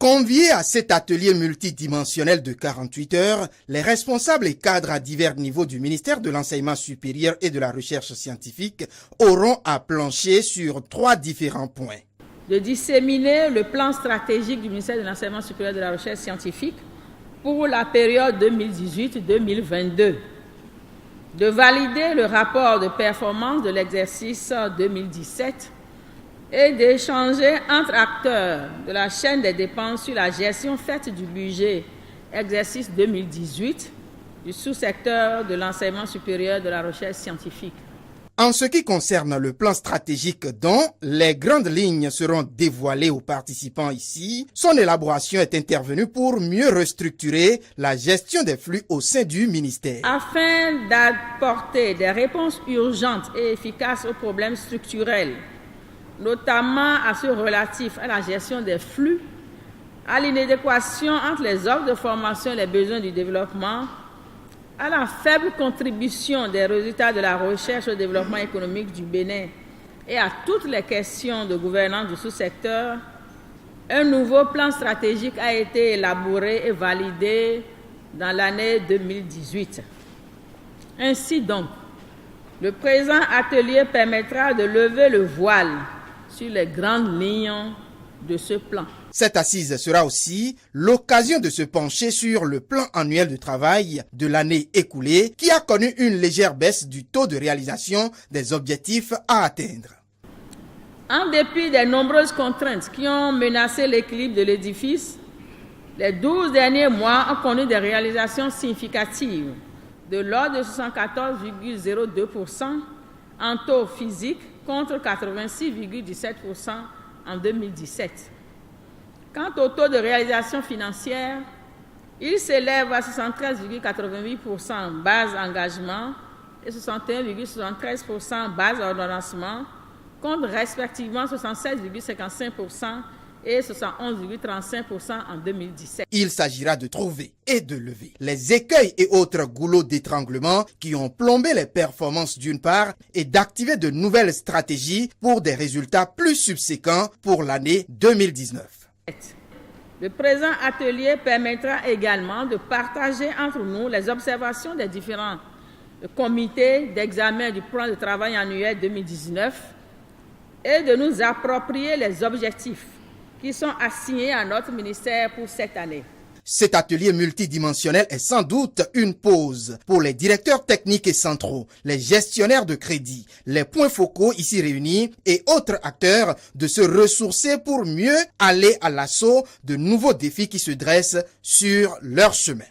Conviés à cet atelier multidimensionnel de 48 heures, les responsables et cadres à divers niveaux du ministère de l'Enseignement supérieur et de la Recherche scientifique auront à plancher sur 3 différents points. De disséminer le plan stratégique du ministère de l'Enseignement supérieur et de la Recherche scientifique pour la période 2018-2022. De valider le rapport de performance de l'exercice 2017 et d'échanger entre acteurs de la chaîne des dépenses sur la gestion faite du budget exercice 2018 du sous-secteur de l'enseignement supérieur de la recherche scientifique. En ce qui concerne le plan stratégique dont les grandes lignes seront dévoilées aux participants ici, son élaboration est intervenue pour mieux restructurer la gestion des flux au sein du ministère. Afin d'apporter des réponses urgentes et efficaces aux problèmes structurels, notamment à ceux relatifs à la gestion des flux, à l'inadéquation entre les offres de formation et les besoins du développement, à la faible contribution des résultats de la recherche au développement économique du Bénin et à toutes les questions de gouvernance du sous-secteur, un nouveau plan stratégique a été élaboré et validé dans l'année 2018. Ainsi donc, le présent atelier permettra de lever le voile sur les grandes lignes de ce plan. Cette assise sera aussi l'occasion de se pencher sur le plan annuel de travail de l'année écoulée qui a connu une légère baisse du taux de réalisation des objectifs à atteindre. En dépit des nombreuses contraintes qui ont menacé l'équilibre de l'édifice, les 12 derniers mois ont connu des réalisations significatives de l'ordre de 74,02% en taux physique contre 86,17% en 2017. Quant au taux de réalisation financière, il s'élève à 73,88% base engagement et 61,73% base ordonnancement, contre respectivement 76,55% et 71,35% en 2017. Il s'agira de trouver et de lever les écueils et autres goulots d'étranglement qui ont plombé les performances d'une part et d'activer de nouvelles stratégies pour des résultats plus subséquents pour l'année 2019. Le présent atelier permettra également de partager entre nous les observations des différents comités d'examen du plan de travail annuel 2019 et de nous approprier les objectifs qui sont assignés à notre ministère pour cette année. Cet atelier multidimensionnel est sans doute une pause pour les directeurs techniques et centraux, les gestionnaires de crédit, les points focaux ici réunis et autres acteurs de se ressourcer pour mieux aller à l'assaut de nouveaux défis qui se dressent sur leur chemin.